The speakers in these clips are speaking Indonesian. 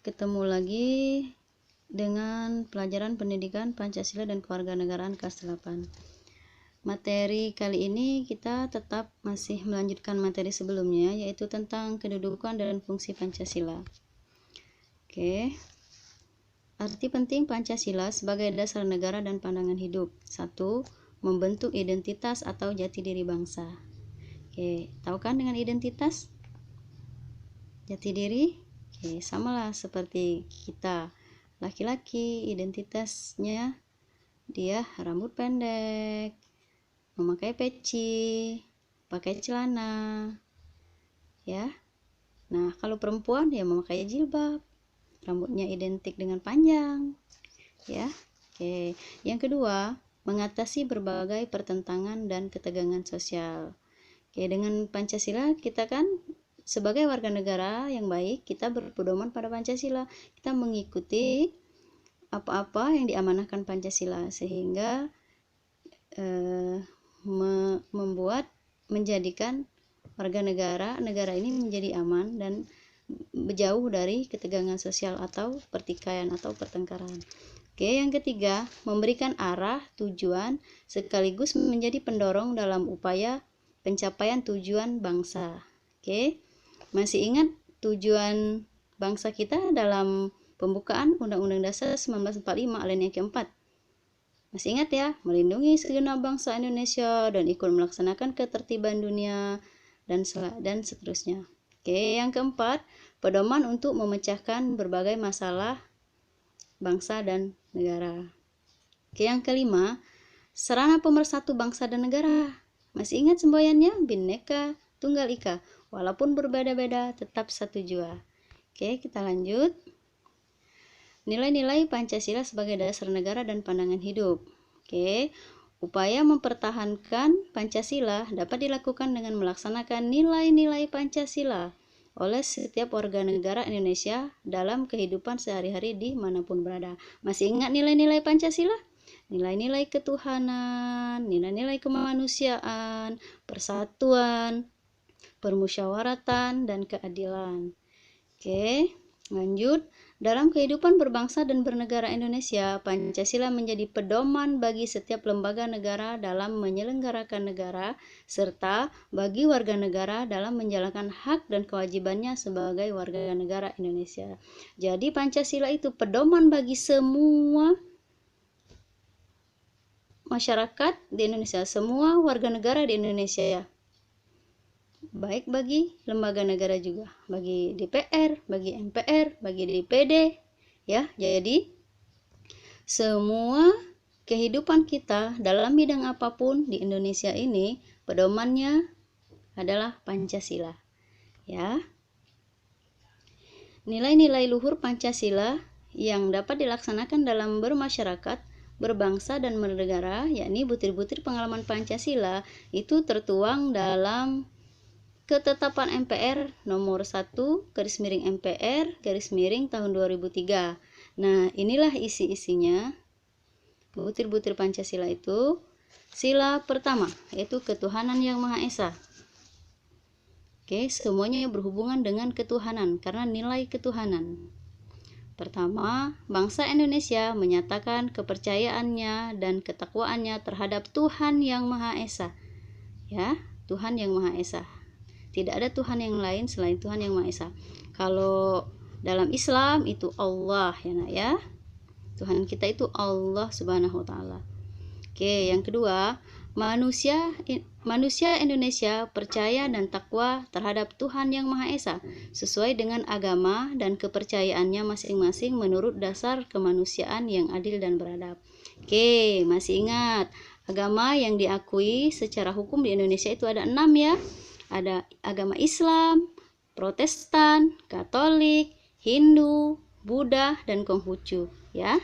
ketemu lagi dengan pelajaran pendidikan Pancasila dan Kewarganegaraan kelas 8. Materi kali ini kita tetap masih melanjutkan materi sebelumnya, yaitu tentang kedudukan dan fungsi Pancasila. Oke. Arti penting Pancasila sebagai dasar negara dan pandangan hidup. 1. Membentuk identitas atau jati diri bangsa. Oke, tahu kan dengan identitas? Jati diri? Oke, samalah seperti kita. Laki-laki identitasnya dia rambut pendek, memakai peci, pakai celana. Ya. Nah, kalau perempuan ya memakai jilbab. Rambutnya identik dengan panjang. Ya. Oke. Yang kedua, mengatasi berbagai pertentangan dan ketegangan sosial. Oke, dengan Pancasila kita kan sebagai warga negara yang baik, kita berpedoman pada Pancasila. Kita mengikuti apa-apa yang diamanahkan Pancasila sehingga menjadikan warga negara ini menjadi aman dan jauh dari ketegangan sosial atau pertikaian atau pertengkaran. Oke, yang ketiga, memberikan arah, tujuan sekaligus menjadi pendorong dalam upaya pencapaian tujuan bangsa. Oke. Masih ingat tujuan bangsa kita dalam pembukaan Undang-Undang Dasar 1945 alinea keempat? Masih ingat ya? Melindungi segenap bangsa Indonesia dan ikut melaksanakan ketertiban dunia dan seterusnya. Oke, yang keempat, pedoman untuk memecahkan berbagai masalah bangsa dan negara. Oke, yang kelima, sarana pemersatu bangsa dan negara. Masih ingat semboyannya? Bhinneka Tunggal Ika. Walaupun berbeda-beda, tetap satu jua. Oke, kita lanjut. Nilai-nilai Pancasila sebagai dasar negara dan pandangan hidup. Oke, upaya mempertahankan Pancasila dapat dilakukan dengan melaksanakan nilai-nilai Pancasila oleh setiap warga negara Indonesia dalam kehidupan sehari-hari dimanapun berada. Masih ingat nilai-nilai Pancasila? Nilai-nilai ketuhanan, nilai-nilai kemanusiaan, persatuan, permusyawaratan, dan keadilan. Oke, lanjut. Dalam kehidupan berbangsa dan bernegara Indonesia, Pancasila menjadi pedoman bagi setiap lembaga negara dalam menyelenggarakan negara, serta bagi warga negara dalam menjalankan hak dan kewajibannya sebagai warga negara Indonesia. Jadi Pancasila itu pedoman bagi semua masyarakat di Indonesia, semua warga negara di Indonesia, baik bagi lembaga negara juga, bagi DPR, bagi MPR, bagi DPD, ya. Jadi semua kehidupan kita dalam bidang apapun di Indonesia ini pedomannya adalah Pancasila, ya. Nilai-nilai luhur Pancasila yang dapat dilaksanakan dalam bermasyarakat, berbangsa dan bernegara, yakni butir-butir pengalaman Pancasila, itu tertuang dalam Ketetapan MPR nomor 1/MPR tahun 2003. Nah, inilah isi-isinya. Butir-butir Pancasila itu. Sila pertama, yaitu ketuhanan yang Maha Esa. Oke, semuanya berhubungan dengan ketuhanan karena nilai ketuhanan. Pertama, bangsa Indonesia menyatakan kepercayaannya dan ketakwaannya terhadap Tuhan yang Maha Esa. Ya, Tuhan yang Maha Esa. Tidak ada Tuhan yang lain selain Tuhan yang Maha Esa. Kalau dalam Islam itu Allah, ya nak ya. Tuhan kita itu Allah Subhanahu wa taala. Oke, yang kedua, manusia Indonesia percaya dan takwa terhadap Tuhan yang Maha Esa sesuai dengan agama dan kepercayaannya masing-masing menurut dasar kemanusiaan yang adil dan beradab. Oke, masih ingat agama yang diakui secara hukum di Indonesia itu ada 6 ya. Ada agama Islam, Protestan, Katolik, Hindu, Buddha, dan Konghucu, ya.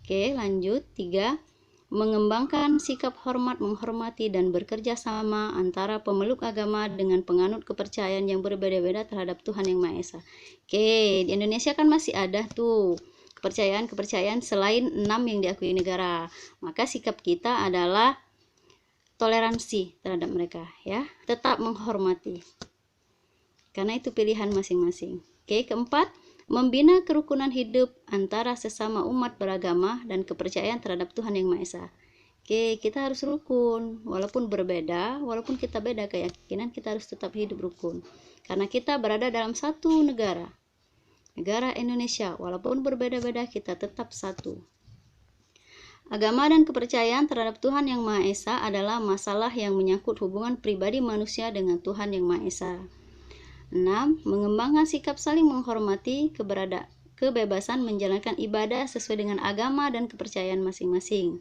Oke, lanjut. 3. Mengembangkan sikap hormat, menghormati, dan bekerja sama antara pemeluk agama dengan penganut kepercayaan yang berbeda-beda terhadap Tuhan yang Maha Esa. Oke, di Indonesia kan masih ada tuh kepercayaan selain 6 yang diakui negara. Maka sikap kita adalah toleransi terhadap mereka, ya, tetap menghormati karena itu pilihan masing-masing. Oke, keempat, membina kerukunan hidup antara sesama umat beragama dan kepercayaan terhadap Tuhan Yang Maha Esa. Oke, kita harus rukun, walaupun berbeda, walaupun kita beda keyakinan, kita harus tetap hidup rukun. Karena kita berada dalam satu negara Indonesia, walaupun berbeda-beda, kita tetap satu. Agama dan kepercayaan terhadap Tuhan Yang Maha Esa adalah masalah yang menyangkut hubungan pribadi manusia dengan Tuhan Yang Maha Esa. 6. Mengembangkan sikap saling menghormati kebebasan menjalankan ibadah sesuai dengan agama dan kepercayaan masing-masing.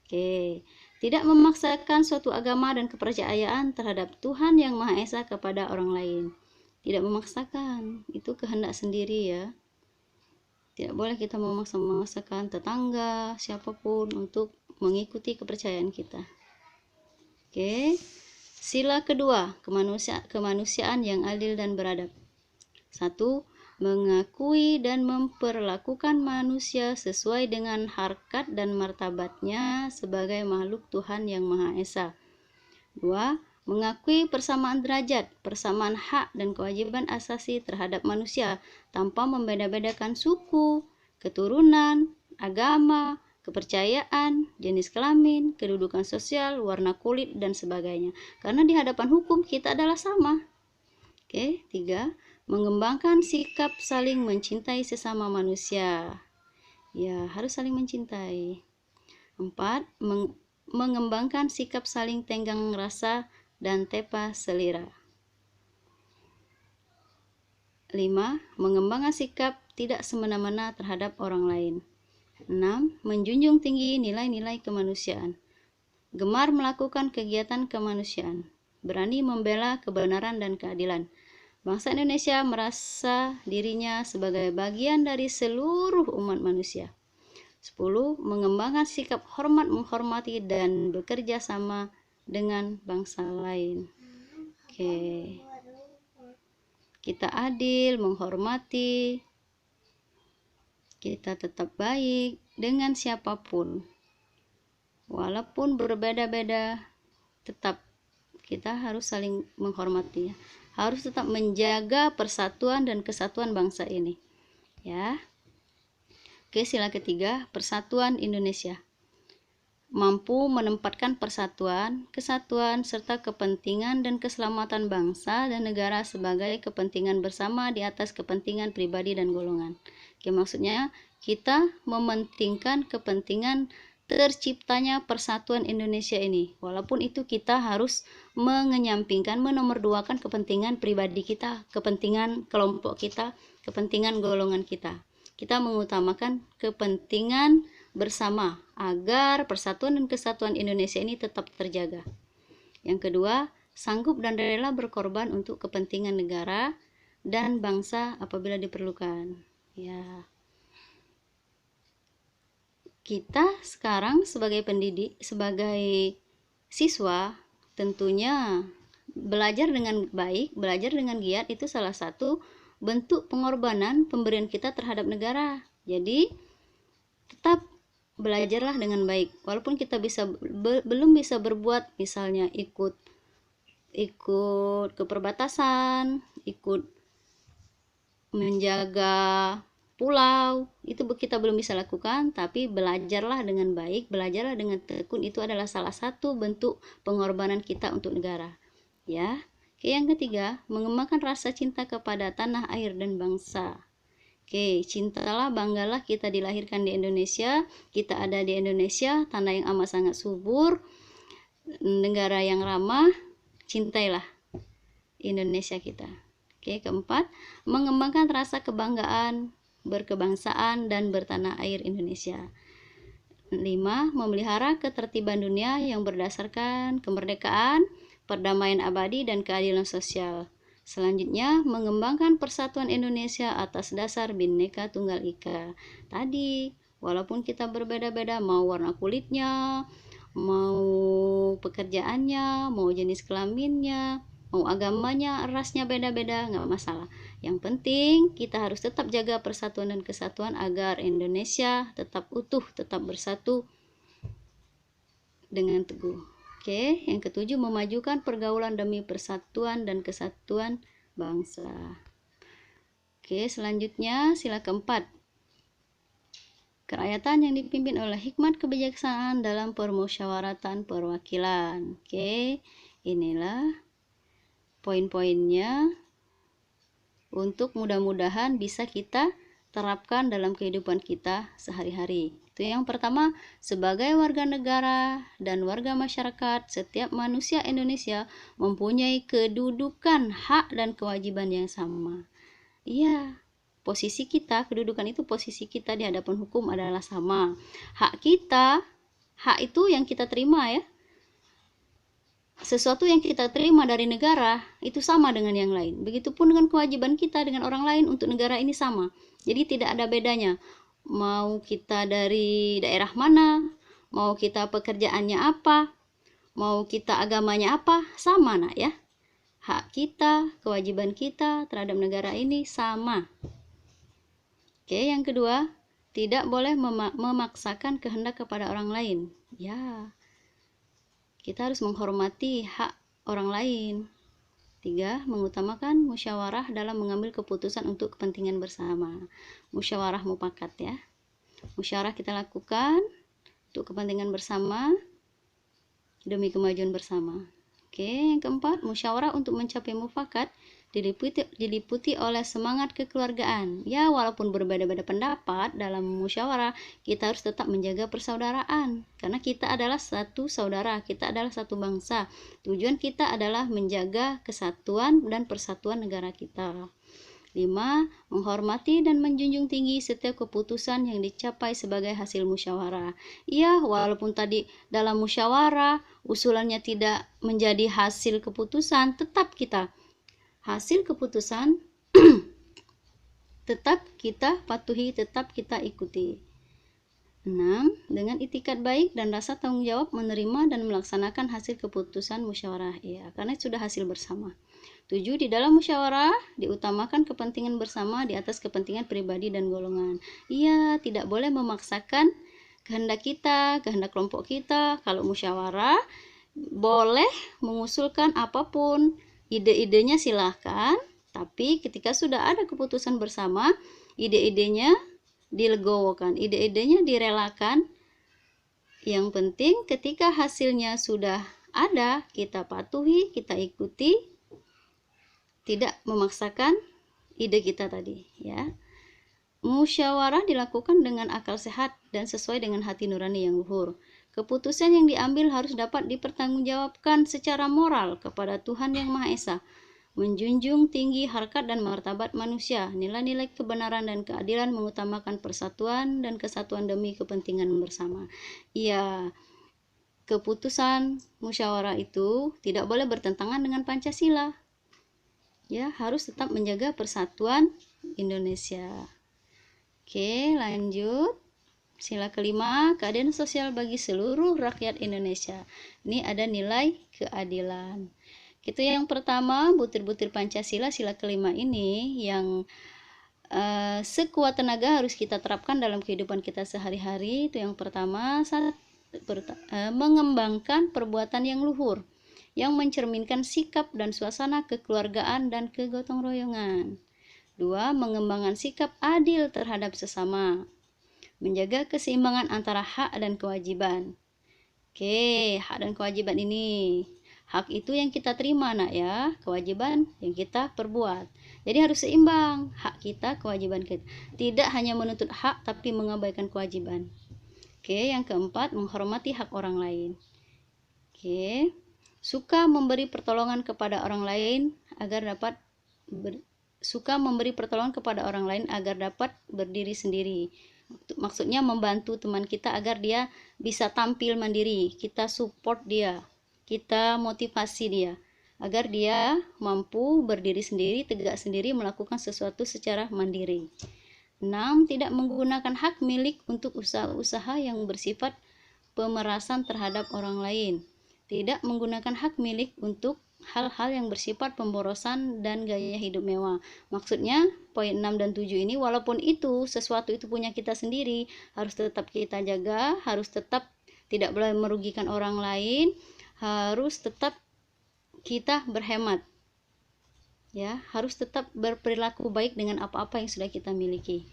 Oke, tidak memaksakan suatu agama dan kepercayaan terhadap Tuhan Yang Maha Esa kepada orang lain. Tidak memaksakan, itu kehendak sendiri ya. Tidak boleh kita memaksakan tetangga, siapapun untuk mengikuti kepercayaan kita. Oke. Sila kedua, kemanusiaan yang adil dan beradab. 1. Mengakui dan memperlakukan manusia sesuai dengan harkat dan martabatnya sebagai makhluk Tuhan Yang Maha Esa. 2. Mengakui persamaan derajat, persamaan hak dan kewajiban asasi terhadap manusia tanpa membeda-bedakan suku, keturunan, agama, kepercayaan, jenis kelamin, kedudukan sosial, warna kulit, dan sebagainya. Karena di hadapan hukum kita adalah sama. Oke, 3. Mengembangkan sikap saling mencintai sesama manusia. Ya, harus saling mencintai. 4. Mengembangkan sikap saling tenggang rasa dan tepa selera. 5. Mengembangkan sikap tidak semena-mena terhadap orang lain. 6. Menjunjung tinggi nilai-nilai kemanusiaan. Gemar melakukan kegiatan kemanusiaan. Berani membela kebenaran dan keadilan. Bangsa Indonesia merasa dirinya sebagai bagian dari seluruh umat manusia. 10. Mengembangkan sikap hormat menghormati dan bekerja sama dengan bangsa lain. Oke. Kita adil, menghormati, kita tetap baik dengan siapapun. Walaupun berbeda-beda, tetap kita harus saling menghormati. Harus tetap menjaga persatuan dan kesatuan bangsa ini. Ya. Oke, sila ketiga, persatuan Indonesia. Mampu menempatkan persatuan, kesatuan, serta kepentingan dan keselamatan bangsa dan negara sebagai kepentingan bersama di atas kepentingan pribadi dan golongan. Oke, maksudnya kita mementingkan kepentingan terciptanya persatuan Indonesia ini. Walaupun itu kita harus mengenyampingkan, menomorduakan kepentingan pribadi kita, kepentingan kelompok kita, kepentingan golongan kita. Kita mengutamakan kepentingan bersama agar persatuan dan kesatuan Indonesia ini tetap terjaga. Yang kedua, sanggup dan rela berkorban untuk kepentingan negara dan bangsa apabila diperlukan. Ya. Kita sekarang sebagai pendidik, sebagai siswa, tentunya belajar dengan baik, belajar dengan giat itu salah satu bentuk pengorbanan pemberian kita terhadap negara. Jadi tetap belajarlah dengan baik, walaupun kita belum bisa berbuat, misalnya ikut ke perbatasan, ikut menjaga pulau, itu kita belum bisa lakukan, tapi belajarlah dengan baik, belajarlah dengan tekun, itu adalah salah satu bentuk pengorbanan kita untuk negara. Ya. Yang ketiga, mengembangkan rasa cinta kepada tanah air dan bangsa. Oke, cintalah, banggalah kita dilahirkan di Indonesia, kita ada di Indonesia, tanah yang amat sangat subur, negara yang ramah, cintailah Indonesia kita. Oke, keempat, mengembangkan rasa kebanggaan, berkebangsaan, dan bertanah air Indonesia. 5. Memelihara ketertiban dunia yang berdasarkan kemerdekaan, perdamaian abadi, dan keadilan sosial. Selanjutnya, mengembangkan persatuan Indonesia atas dasar Bhinneka Tunggal Ika. Tadi, walaupun kita berbeda-beda, mau warna kulitnya, mau pekerjaannya, mau jenis kelaminnya, mau agamanya, rasnya beda-beda, nggak masalah. Yang penting, kita harus tetap jaga persatuan dan kesatuan agar Indonesia tetap utuh, tetap bersatu dengan teguh. Oke, yang ketujuh, memajukan pergaulan demi persatuan dan kesatuan bangsa. Oke, selanjutnya sila keempat. Kerakyatan yang dipimpin oleh hikmat kebijaksanaan dalam permusyawaratan perwakilan. Oke, inilah poin-poinnya untuk mudah-mudahan bisa kita terapkan dalam kehidupan kita sehari-hari. Itu yang pertama, sebagai warga negara dan warga masyarakat, setiap manusia Indonesia mempunyai kedudukan, hak, dan kewajiban yang sama. Iya, posisi kita, kedudukan itu posisi kita di hadapan hukum adalah sama. Hak kita, hak itu yang kita terima ya. Sesuatu yang kita terima dari negara itu sama dengan yang lain. Begitupun dengan kewajiban kita dengan orang lain untuk negara ini sama. Jadi tidak ada bedanya. Mau kita dari daerah mana, mau kita pekerjaannya apa, mau kita agamanya apa, sama nak ya. Hak kita, kewajiban kita terhadap negara ini sama. Oke, yang kedua, tidak boleh memaksakan kehendak kepada orang lain. Ya, kita harus menghormati hak orang lain. 3. Mengutamakan musyawarah dalam mengambil keputusan untuk kepentingan bersama. Musyawarah mufakat ya. Musyawarah kita lakukan untuk kepentingan bersama demi kemajuan bersama. Oke, yang keempat, musyawarah untuk mencapai mufakat diliputi oleh semangat kekeluargaan. Ya, walaupun berbeda-beda pendapat dalam musyawarah, kita harus tetap menjaga persaudaraan. Karena kita adalah satu saudara, kita adalah satu bangsa. Tujuan kita adalah menjaga kesatuan dan persatuan negara kita. 5. Menghormati dan menjunjung tinggi setiap keputusan yang dicapai sebagai hasil musyawarah. Iya, walaupun tadi dalam musyawarah usulannya tidak menjadi hasil keputusan, tetap kita hasil keputusan tetap kita patuhi, tetap kita ikuti. 6. Dengan itikat baik dan rasa tanggung jawab menerima dan melaksanakan hasil keputusan musyawarah. Ya, karena sudah hasil bersama. 7. Di dalam musyawarah diutamakan kepentingan bersama di atas kepentingan pribadi dan golongan. Iya, tidak boleh memaksakan kehendak kita, kehendak kelompok kita. Kalau musyawarah boleh mengusulkan apapun, ide-idenya silahkan, tapi ketika sudah ada keputusan bersama, ide-idenya dilegowokan, ide-idenya direlakan. Yang penting ketika hasilnya sudah ada, kita patuhi, kita ikuti, tidak memaksakan ide kita tadi ya. Musyawarah dilakukan dengan akal sehat dan sesuai dengan hati nurani yang luhur. Keputusan yang diambil harus dapat dipertanggungjawabkan secara moral kepada Tuhan Yang Maha Esa, menjunjung tinggi harkat dan martabat manusia, nilai-nilai kebenaran dan keadilan, mengutamakan persatuan dan kesatuan demi kepentingan bersama. Iya, keputusan musyawarah itu tidak boleh bertentangan dengan Pancasila. Ya, harus tetap menjaga persatuan Indonesia. Oke, lanjut. Sila kelima, keadilan sosial bagi seluruh rakyat Indonesia. Ini ada nilai keadilan. Itu yang pertama, butir-butir Pancasila, sila kelima ini yang sekuat tenaga harus kita terapkan dalam kehidupan kita sehari-hari. Itu yang pertama, mengembangkan perbuatan yang luhur, yang mencerminkan sikap dan suasana kekeluargaan dan kegotong royongan. 2. Mengembangkan sikap adil terhadap sesama, menjaga keseimbangan antara hak dan kewajiban. Oke, hak dan kewajiban ini, hak itu yang kita terima nak ya, kewajiban yang kita perbuat. Jadi harus seimbang, hak kita, kewajiban kita. Tidak hanya menuntut hak tapi mengabaikan kewajiban. Oke, yang keempat, menghormati hak orang lain. Oke, suka memberi pertolongan kepada orang lain agar dapat berdiri sendiri. Maksudnya membantu teman kita agar dia bisa tampil mandiri. Kita support dia, kita motivasi dia agar dia mampu berdiri sendiri, tegak sendiri, melakukan sesuatu secara mandiri. 6. Tidak menggunakan hak milik untuk usaha-usaha yang bersifat pemerasan terhadap orang lain. Tidak menggunakan hak milik untuk hal-hal yang bersifat pemborosan dan gaya hidup mewah. Maksudnya poin 6 dan 7 ini, walaupun itu sesuatu itu punya kita sendiri, harus tetap kita jaga, harus tetap tidak boleh merugikan orang lain, harus tetap kita berhemat. Ya, harus tetap berperilaku baik dengan apa-apa yang sudah kita miliki.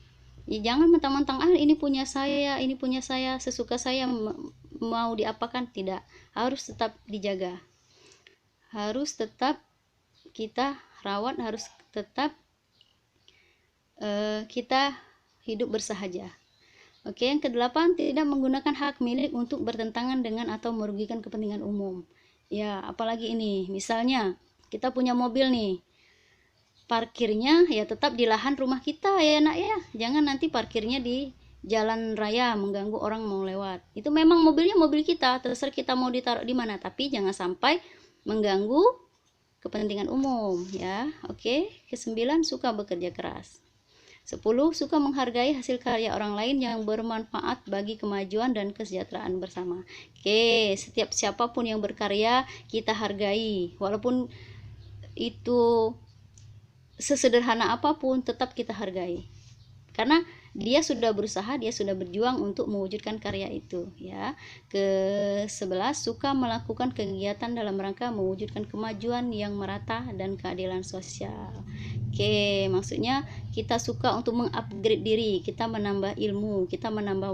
Ya, jangan mentang-mentang ini punya saya, sesuka saya, mau diapakan, tidak. Harus tetap dijaga. Harus tetap kita rawat, harus tetap kita hidup bersahaja. Oke, yang ke-8, tidak menggunakan hak milik untuk bertentangan dengan atau merugikan kepentingan umum. Ya, apalagi ini, misalnya kita punya mobil nih, parkirnya ya tetap di lahan rumah kita ya nak ya, jangan nanti parkirnya di jalan raya mengganggu orang mau lewat. Itu memang mobilnya mobil kita, terserah kita mau ditaruh di mana, tapi jangan sampai mengganggu kepentingan umum ya. Oke, ke-9, suka bekerja keras. 10, suka menghargai hasil karya orang lain yang bermanfaat bagi kemajuan dan kesejahteraan bersama. Oke, setiap siapapun yang berkarya kita hargai, walaupun itu sesederhana apapun tetap kita hargai, karena dia sudah berusaha, dia sudah berjuang untuk mewujudkan karya itu ya. Ke-11, suka melakukan kegiatan dalam rangka mewujudkan kemajuan yang merata dan keadilan sosial. Oke, maksudnya kita suka untuk mengupgrade diri, kita menambah ilmu, kita menambah